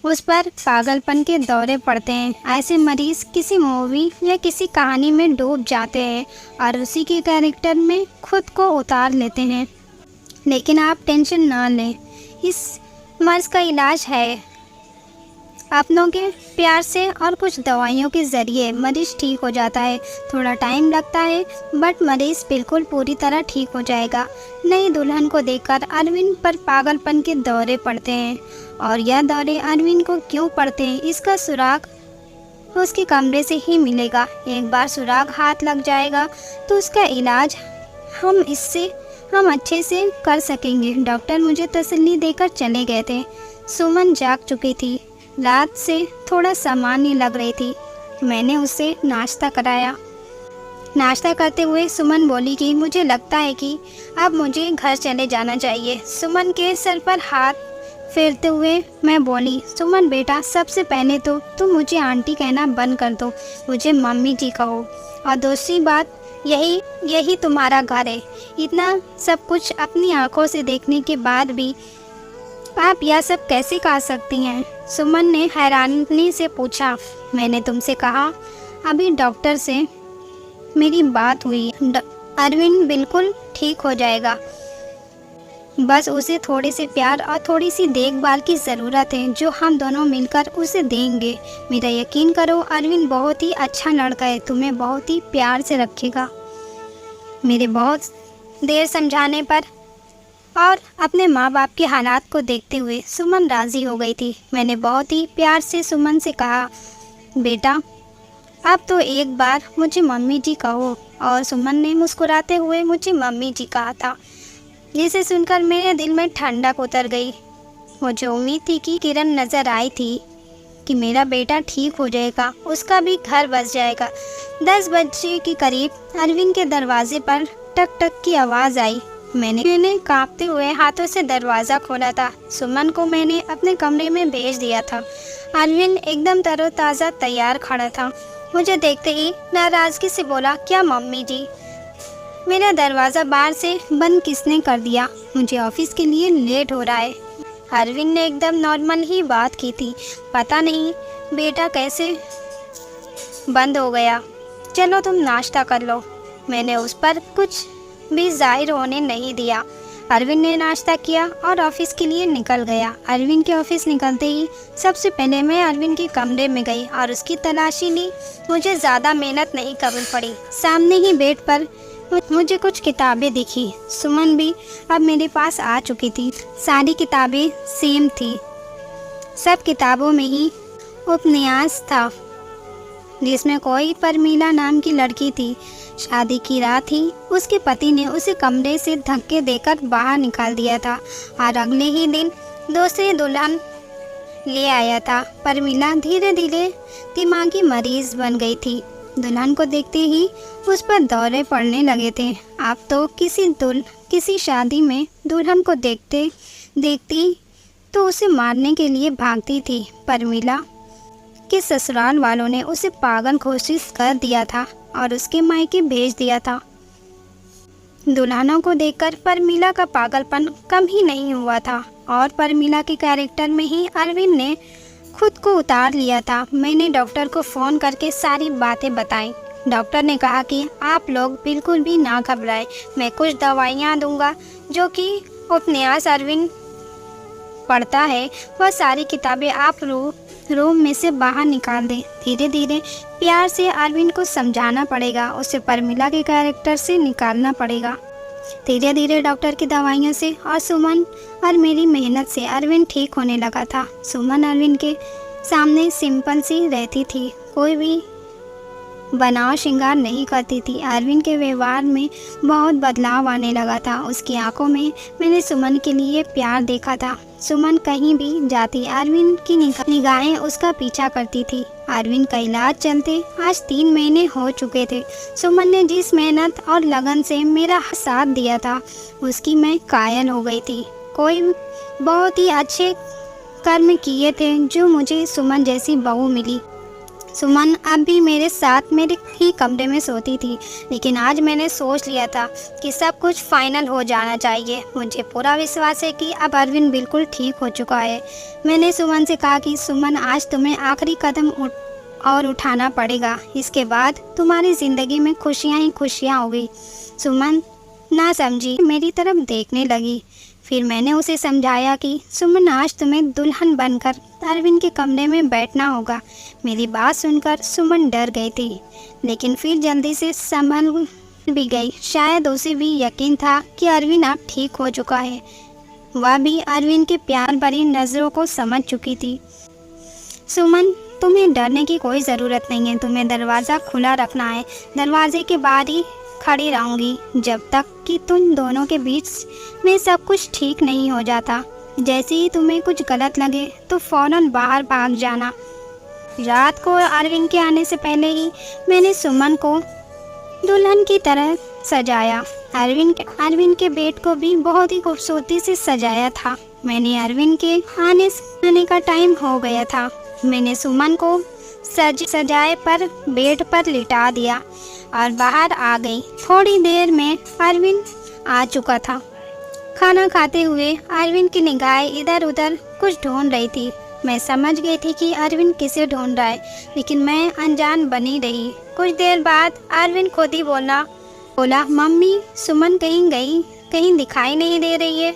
उस पर पागलपन के दौरे पड़ते हैं। ऐसे मरीज़ किसी मूवी या किसी कहानी में डूब जाते हैं और उसी के कैरेक्टर में खुद को उतार लेते हैं। लेकिन आप टेंशन ना लें, इस मर्ज़ का इलाज है। अपनों के प्यार से और कुछ दवाइयों के ज़रिए मरीज़ ठीक हो जाता है। थोड़ा टाइम लगता है बट मरीज़ बिल्कुल पूरी तरह ठीक हो जाएगा। नई दुल्हन को देखकर अरविंद पर पागलपन के दौरे पड़ते हैं और यह दौरे अरविंद को क्यों पड़ते हैं इसका सुराग उसके कमरे से ही मिलेगा। एक बार सुराग हाथ लग जाएगा तो उसका इलाज हम अच्छे से कर सकेंगे। डॉक्टर मुझे तसल्ली देकर चले गए थे। सुमन जाग चुकी थी, रात से थोड़ा सामान्य लग रही थी। मैंने उसे नाश्ता कराया। नाश्ता करते हुए सुमन बोली कि मुझे लगता है कि अब मुझे घर चले जाना चाहिए। सुमन के सर पर हाथ फेरते हुए मैं बोली, सुमन बेटा, सबसे पहले तो तुम मुझे आंटी कहना बंद कर दो, मुझे मम्मी जी कहो। और दूसरी बात, यही तुम्हारा घर है। इतना सब कुछ अपनी आंखों से देखने के बाद भी आप यह सब कैसे कह सकती हैं? सुमन ने हैरानी से पूछा। मैंने तुमसे कहा, अभी डॉक्टर से मेरी बात हुई। अरविंद बिल्कुल ठीक हो जाएगा, बस उसे थोड़े से प्यार और थोड़ी सी देखभाल की ज़रूरत है जो हम दोनों मिलकर उसे देंगे। मेरा यकीन करो, अरविंद बहुत ही अच्छा लड़का है, तुम्हें बहुत ही प्यार से रखेगा। मेरे बहुत देर समझाने पर और अपने माँ बाप के हालात को देखते हुए सुमन राज़ी हो गई थी। मैंने बहुत ही प्यार से सुमन से कहा, बेटा अब तो एक बार मुझे मम्मी जी कहो। और सुमन ने मुस्कुराते हुए मुझे मम्मी जी कहा था, जिसे सुनकर मेरे दिल में ठंडक उतर गई। मुझे उम्मीद थी कि किरण नज़र आई थी कि मेरा बेटा ठीक हो जाएगा, उसका भी घर बस जाएगा। 10 बजे के करीब अरविंद के दरवाजे पर टक टक की आवाज़ आई। मैंने कांपते हुए हाथों से दरवाज़ा खोला था। सुमन को मैंने अपने कमरे में भेज दिया था। अरविंद एकदम तरोताज़ा तैयार खड़ा था। मुझे देखते ही नाराज़गी से बोला, क्या मम्मी जी? मेरा दरवाज़ा बाहर से बंद किसने कर दिया? मुझे ऑफिस के लिए लेट हो रहा है। अरविंद ने एकदम नॉर्मल ही बात की थी। पता नहीं बेटा कैसे बंद हो गया। चलो तुम नाश्ता कर लो। मैंने उस पर कुछ भी जाहिर होने नहीं दिया। अरविंद ने नाश्ता किया और ऑफिस के लिए निकल गया। अरविंद के ऑफिस निकलते ही सबसे पहले मैं अरविंद के कमरे में गई और उसकी तलाशी ली। मुझे ज़्यादा मेहनत नहीं करनी पड़ी। सामने ही बेड पर मुझे कुछ किताबें दिखी। सुमन भी अब मेरे पास आ चुकी थी। सारी किताबें सेम थी। सब किताबों में ही उपन्यास था जिसमें कोई परमीला नाम की लड़की थी। शादी की रात थी। उसके पति ने उसे कमरे से धक्के देकर बाहर निकाल दिया था और अगले ही दिन दूसरी दुल्हन ले आया था। परमीला धीरे धीरे दिमागी मरीज बन गई थी। दुल्हन को देखते ही उस पर दौरे पड़ने लगे थे। आप तो किसी शादी में दुल्हन को देखती तो उसे मारने के लिए भागती थी। परमीला के ससुराल वालों ने उसे पागल घोषित कर दिया था और उसके मायके भेज दिया था। दुल्हनों को देखकर परमीला का पागलपन कम ही नहीं हुआ था और परमीला के कैरेक्टर में ही अरविंद ने खुद को उतार लिया था। मैंने डॉक्टर को फ़ोन करके सारी बातें बताईं। डॉक्टर ने कहा कि आप लोग बिल्कुल भी ना घबराएं, मैं कुछ दवाइयाँ दूंगा जो कि उपन्यास अरविंद पढ़ता है वह सारी किताबें आप रूम में से बाहर निकाल दें। धीरे धीरे प्यार से अरविंद को समझाना पड़ेगा, उसे परमीला के कैरेक्टर से निकालना पड़ेगा। धीरे धीरे डॉक्टर की दवाइयों से और सुमन और मेरी मेहनत से अरविंद ठीक होने लगा था। सुमन अरविंद के सामने सिंपल सी रहती थी, कोई भी बनाव श्रृंगार नहीं करती थी। अरविंद के व्यवहार में बहुत बदलाव आने लगा था। उसकी आंखों में मैंने सुमन के लिए प्यार देखा था। सुमन कहीं भी जाती अरविंद की निगाहें उसका पीछा करती थी। अरविंद का इलाज चलते आज 3 महीने हो चुके थे। सुमन ने जिस मेहनत और लगन से मेरा साथ दिया था उसकी मैं कायल हो गई थी। कोई बहुत ही अच्छे कर्म किए थे जो मुझे सुमन जैसी बहू मिली। सुमन अब भी मेरे साथ मेरे ही कमरे में सोती थी, लेकिन आज मैंने सोच लिया था कि सब कुछ फाइनल हो जाना चाहिए। मुझे पूरा विश्वास है कि अब अरविंद बिल्कुल ठीक हो चुका है। मैंने सुमन से कहा कि सुमन, आज तुम्हें आखिरी कदम उठाना पड़ेगा। इसके बाद तुम्हारी ज़िंदगी में खुशियाँ ही खुशियाँ होगी। सुमन ना समझी, मेरी तरफ देखने लगी। फिर मैंने उसे समझाया कि सुमन, आज तुम्हें दुल्हन बनकर अरविंद के कमरे में बैठना होगा। मेरी बात सुनकर सुमन डर गई थी, लेकिन फिर जल्दी से संभल भी गई। शायद उसे भी यकीन था कि अरविंद अब ठीक हो चुका है। वह भी अरविंद के प्यार भरी नज़रों को समझ चुकी थी। सुमन, तुम्हें डरने की कोई ज़रूरत नहीं है। तुम्हें दरवाज़ा खुला रखना है। दरवाजे के बाहर ही खड़ी रहूँगी जब तक कि तुम दोनों के बीच में सब कुछ ठीक नहीं हो जाता। जैसे ही तुम्हें कुछ गलत लगे तो फ़ौरन बाहर भाग जाना। रात को अरविंद के आने से पहले ही मैंने सुमन को दुल्हन की तरह सजाया। अरविंद के बेड को भी बहुत ही खूबसूरती से सजाया था। मैंने अरविंद के आने का टाइम हो गया था। मैंने सुमन को सजाए पर बेड पर लिटा दिया और बाहर आ गई। थोड़ी देर में अरविंद आ चुका था। खाना खाते हुए अरविंद की निगाहें इधर उधर कुछ ढूंढ रही थी। मैं समझ गई थी कि अरविंद किसे ढूंढ रहा है, लेकिन मैं अनजान बनी रही। कुछ देर बाद अरविंद खुद ही बोला, मम्मी, सुमन कहीं दिखाई नहीं दे रही है।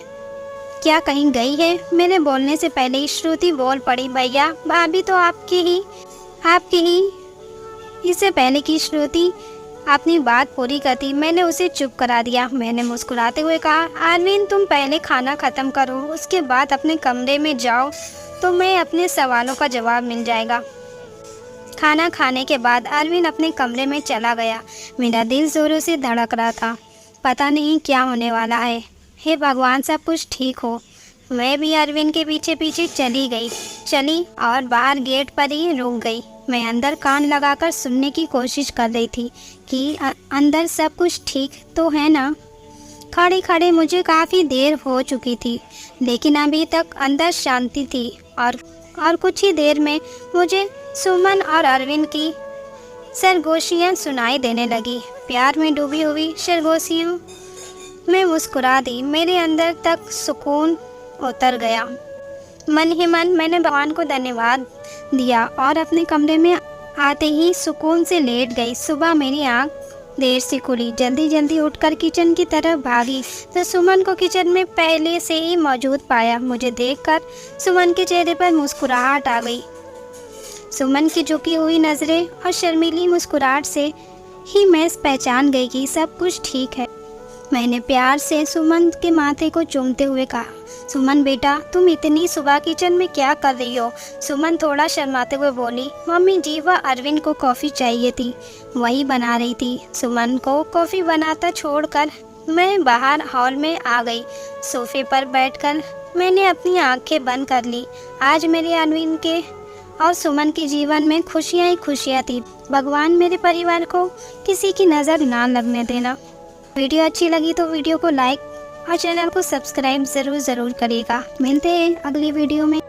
क्या कहीं गई है? मेरे बोलने से पहले ही श्रुति बोल पड़ी, भैया भाभी तो आपकी ही। इससे पहले कि श्रुति अपनी बात पूरी करती, मैंने उसे चुप करा दिया। मैंने मुस्कुराते हुए कहा, अरविंद, तुम पहले खाना ख़त्म करो, उसके बाद अपने कमरे में जाओ तो मैं अपने सवालों का जवाब मिल जाएगा। खाना खाने के बाद अरविंद अपने कमरे में चला गया। मेरा दिल ज़ोरों से धड़क रहा था। पता नहीं क्या होने वाला है। हे भगवान, सब कुछ ठीक हो। मैं भी अरविंद के पीछे पीछे चली और बाहर गेट पर ही रुक गई। मैं अंदर कान लगाकर सुनने की कोशिश कर रही थी कि अंदर सब कुछ ठीक तो है ना। खड़े खड़े मुझे काफ़ी देर हो चुकी थी, लेकिन अभी तक अंदर शांति थी। और कुछ ही देर में मुझे सुमन और अरविंद की सरगोशियाँ सुनाई देने लगी। प्यार में डूबी हुई सरगोशियों में मुस्कुरा दी। मेरे अंदर तक सुकून उतर गया। मन ही मन मैंने भगवान को धन्यवाद दिया और अपने कमरे में आते ही सुकून से लेट गई। सुबह मेरी आँख देर से खुली। जल्दी उठकर किचन की तरफ भागी तो सुमन को किचन में पहले से ही मौजूद पाया। मुझे देखकर सुमन के चेहरे पर मुस्कुराहट आ गई। सुमन की झुकी हुई नज़रें और शर्मीली मुस्कुराहट से ही मैं पहचान गई कि सब कुछ ठीक है। मैंने प्यार से सुमन के माथे को चूमते हुए कहा, सुमन बेटा, तुम इतनी सुबह किचन में क्या कर रही हो? सुमन थोड़ा शर्माते हुए बोली, मम्मी जी, वह अरविंद को कॉफ़ी चाहिए थी, वही बना रही थी। सुमन को कॉफ़ी बनाता छोड़कर मैं बाहर हॉल में आ गई। सोफे पर बैठकर मैंने अपनी आंखें बंद कर ली। आज मेरे अरविंद के और सुमन के जीवन में खुशियाँ ही खुशियाँ थी। भगवान मेरे परिवार को किसी की नज़र ना लगने देना। वीडियो अच्छी लगी तो वीडियो को लाइक और चैनल को सब्सक्राइब ज़रूर करिएगा। मिलते हैं अगली वीडियो में।